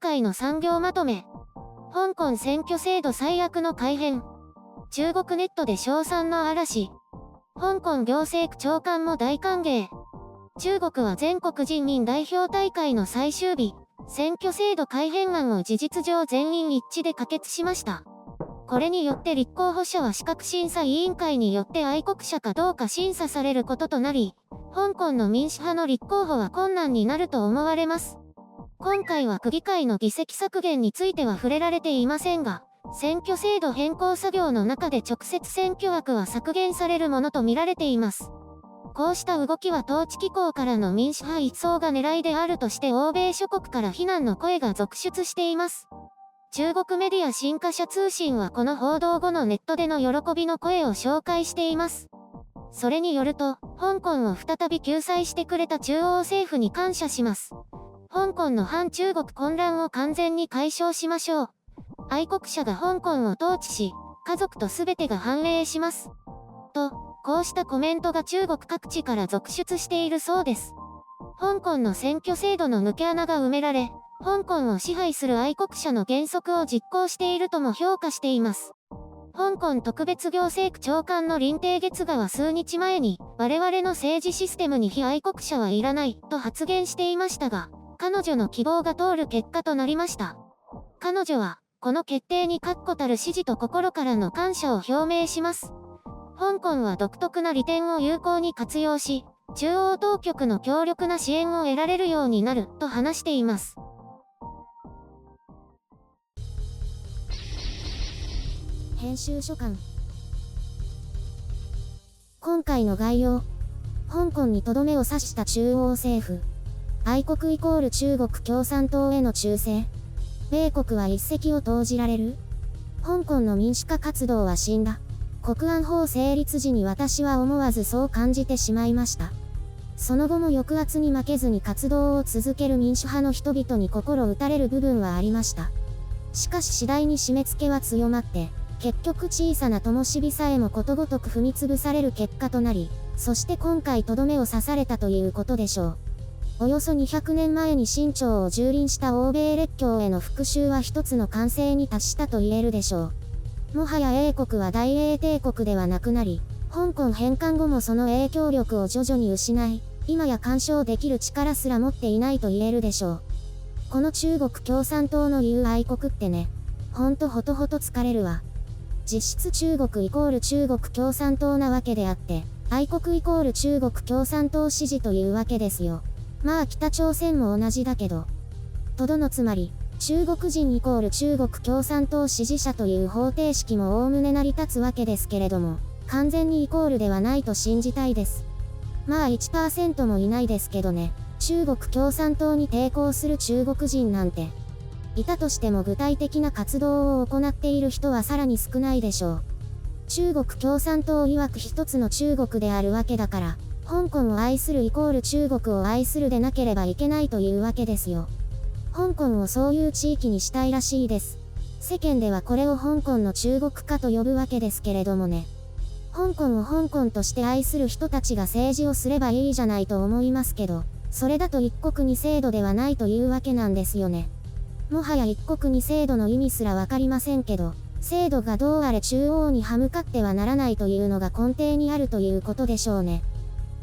今回の産業まとめ。香港選挙制度最悪の改変。中国ネットで称賛の嵐。香港行政区長官も大歓迎。中国は全国人民代表大会の最終日、選挙制度改変案を事実上全員一致で可決しました。これによって立候補者は資格審査委員会によって愛国者かどうか審査されることとなり、香港の民主派の立候補は困難になると思われます。今回は区議会の議席削減については触れられていませんが、選挙制度変更作業の中で直接選挙枠は削減されるものと見られています。こうした動きは統治機構からの民主派一掃が狙いであるとして欧米諸国から非難の声が続出しています。中国メディア新華社通信はこの報道後のネットでの喜びの声を紹介しています。それによると、香港を再び救済してくれた中央政府に感謝します。香港の反中国混乱を完全に解消しましょう。愛国者が香港を統治し、家族と全てが繁栄します。と、こうしたコメントが中国各地から続出しているそうです。香港の選挙制度の抜け穴が埋められ、香港を支配する愛国者の原則を実行しているとも評価しています。香港特別行政区長官の林鄭月娥は数日前に、我々の政治システムに非愛国者はいらないと発言していましたが、彼女の希望が通る結果となりました。彼女は、この決定に確固たる支持と心からの感謝を表明します。香港は独特な利点を有効に活用し、中央当局の強力な支援を得られるようになると話しています。編集書簡。今回の概要。香港にとどめを刺した中央政府。愛国イコール中国共産党への忠誠。米国は一石を投じられる？香港の民主化活動は死んだ。国安法成立時に私は思わずそう感じてしまいました。その後も抑圧に負けずに活動を続ける民主派の人々に心打たれる部分はありました。しかし次第に締め付けは強まって、結局小さな灯火さえもことごとく踏み潰される結果となり、そして今回とどめを刺されたということでしょう。およそ200年前に清朝を蹂躙した欧米列強への復讐は一つの完成に達したと言えるでしょう。もはや英国は大英帝国ではなくなり、香港返還後もその影響力を徐々に失い、今や干渉できる力すら持っていないと言えるでしょう。この中国共産党の言う愛国ってね、ほんとほとほと疲れるわ。実質中国イコール中国共産党なわけであって、愛国イコール中国共産党支持というわけですよ。まあ北朝鮮も同じだけど。とどのつまり、中国人イコール中国共産党支持者という方程式も概ね成り立つわけですけれども、完全にイコールではないと信じたいです。まあ 1% もいないですけどね、中国共産党に抵抗する中国人なんて。いたとしても具体的な活動を行っている人はさらに少ないでしょう。中国共産党曰く一つの中国であるわけだから、香港を愛するイコール中国を愛するでなければいけないというわけですよ。香港をそういう地域にしたいらしいです。世間ではこれを香港の中国化と呼ぶわけですけれどもね。香港を香港として愛する人たちが政治をすればいいじゃないと思いますけど、それだと一国二制度ではないというわけなんですよね。もはや一国二制度の意味すらわかりませんけど、制度がどうあれ中央に歯向かってはならないというのが根底にあるということでしょうね。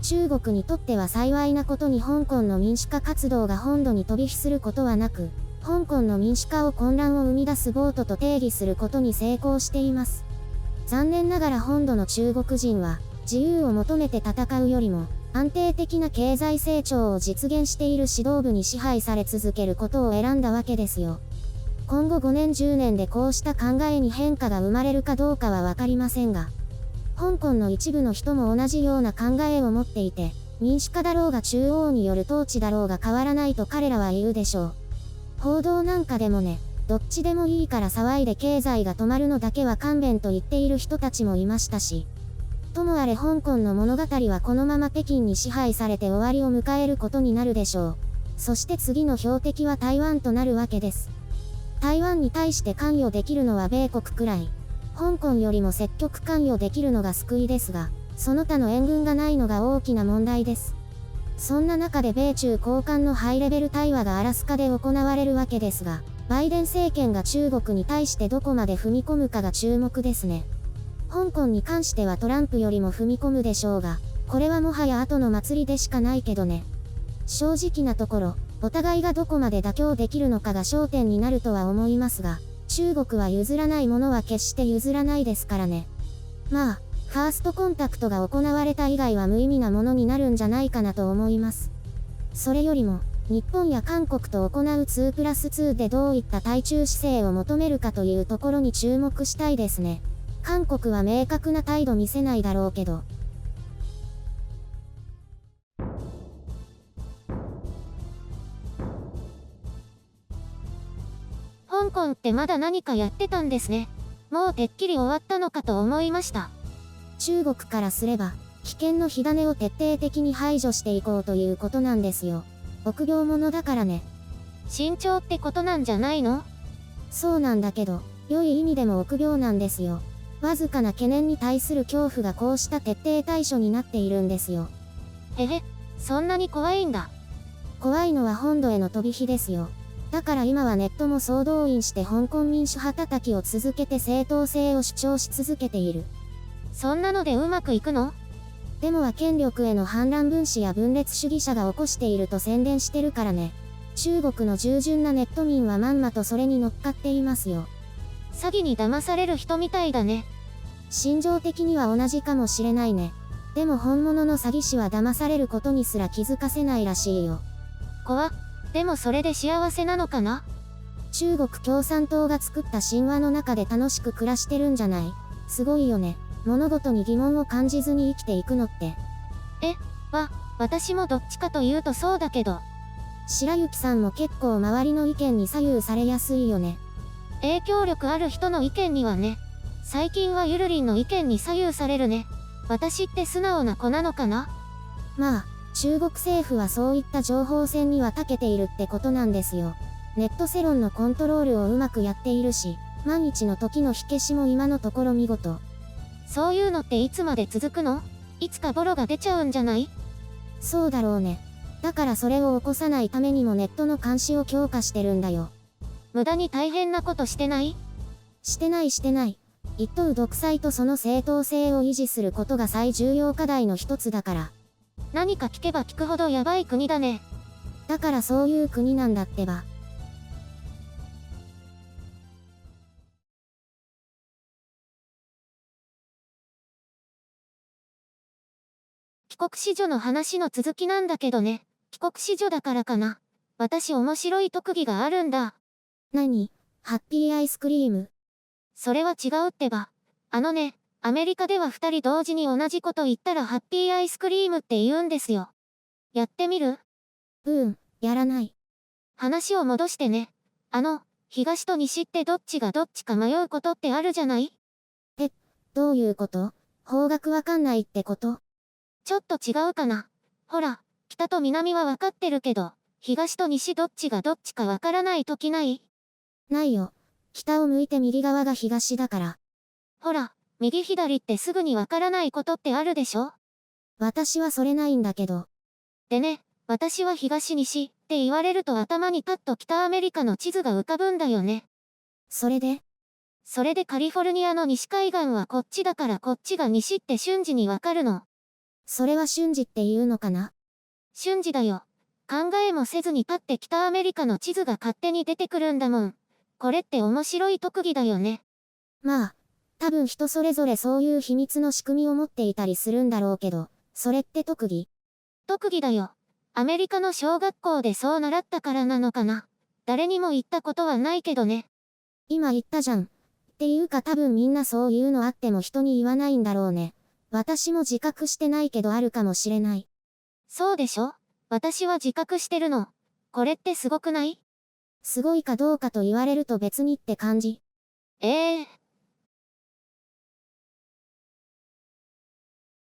中国にとっては幸いなことに香港の民主化活動が本土に飛び火することはなく、香港の民主化を混乱を生み出す暴徒と定義することに成功しています。残念ながら本土の中国人は、自由を求めて戦うよりも、安定的な経済成長を実現している指導部に支配され続けることを選んだわけですよ。今後5年10年でこうした考えに変化が生まれるかどうかはわかりませんが、香港の一部の人も同じような考えを持っていて、民主化だろうが中央による統治だろうが変わらないと彼らは言うでしょう。報道なんかでもね、どっちでもいいから騒いで経済が止まるのだけは勘弁と言っている人たちもいましたし、ともあれ香港の物語はこのまま北京に支配されて終わりを迎えることになるでしょう。そして次の標的は台湾となるわけです。台湾に対して関与できるのは米国くらい。香港よりも積極関与できるのが救いですが、その他の援軍がないのが大きな問題です。そんな中で米中高官のハイレベル対話がアラスカで行われるわけですが、バイデン政権が中国に対してどこまで踏み込むかが注目ですね。香港に関してはトランプよりも踏み込むでしょうが、これはもはや後の祭りでしかないけどね。正直なところ、お互いがどこまで妥協できるのかが焦点になるとは思いますが、中国は譲らないものは決して譲らないですからね。まあ、ファーストコンタクトが行われた以外は無意味なものになるんじゃないかなと思います。それよりも、日本や韓国と行う 2+2 でどういった対中姿勢を求めるかというところに注目したいですね。韓国は明確な態度見せないだろうけど。香港ってまだ何かやってたんですね。もうてっきり終わったのかと思いました。中国からすれば、危険の火種を徹底的に排除していこうということなんですよ。臆病者だからね。慎重ってことなんじゃないの？そうなんだけど、良い意味でも臆病なんですよ。わずかな懸念に対する恐怖がこうした徹底対処になっているんですよ。そんなに怖いんだ。怖いのは本土への飛び火ですよ。だから今はネットも総動員して香港民主派叩きを続けて正当性を主張し続けている。そんなのでうまくいくの？デモは権力への反乱分子や分裂主義者が起こしていると宣伝してるからね。中国の従順なネット民はまんまとそれに乗っかっていますよ。詐欺に騙される人みたいだね。心情的には同じかもしれないね。でも本物の詐欺師は騙されることにすら気づかせないらしいよ。でもそれで幸せなのかな？中国共産党が作った神話の中で楽しく暮らしてるんじゃない？すごいよね。物事に疑問を感じずに生きていくのって。私もどっちかというとそうだけど。白雪さんも結構周りの意見に左右されやすいよね。影響力ある人の意見にはね。最近はゆるりんの意見に左右されるね。私って素直な子なのかな？まあ、中国政府はそういった情報戦には長けているってことなんですよ。ネット世論のコントロールをうまくやっているし、万一の時の火消しも今のところ見事。そういうのっていつまで続くの？いつかボロが出ちゃうんじゃない？そうだろうね。だからそれを起こさないためにもネットの監視を強化してるんだよ。無駄に大変なことしてない？してない。一党独裁とその正当性を維持することが最重要課題の一つだから。何か聞けば聞くほどやばい国だね。だからそういう国なんだってば。帰国子女の話の続きなんだけどね。帰国子女だからかな。私面白い特技があるんだ。何？ハッピーアイスクリーム？それは違うってば。アメリカでは2人同時に同じこと言ったらハッピーアイスクリームって言うんですよ。やってみる？やらない。話を戻してね。東と西ってどっちがどっちか迷うことってあるじゃない？どういうこと？方角わかんないってこと？ちょっと違うかな。ほら、北と南はわかってるけど、東と西どっちがどっちかわからないときない？ないよ。北を向いて右側が東だから。ほら、右左ってすぐにわからないことってあるでしょ？私はそれないんだけど。でね、私は東西って言われると頭にパッと北アメリカの地図が浮かぶんだよね。それでカリフォルニアの西海岸はこっちだからこっちが西って瞬時にわかるの。それは瞬時って言うのかな？瞬時だよ。考えもせずにパッて北アメリカの地図が勝手に出てくるんだもん。これって面白い特技だよね。まあ、多分人それぞれそういう秘密の仕組みを持っていたりするんだろうけど、それって特技？特技だよ。アメリカの小学校でそう習ったからなのかな。誰にも言ったことはないけどね。今言ったじゃん。っていうか多分みんなそういうのあっても人に言わないんだろうね。私も自覚してないけどあるかもしれない。そうでしょ？私は自覚してるの。これってすごくない？すごいかどうかと言われると別にって感じ。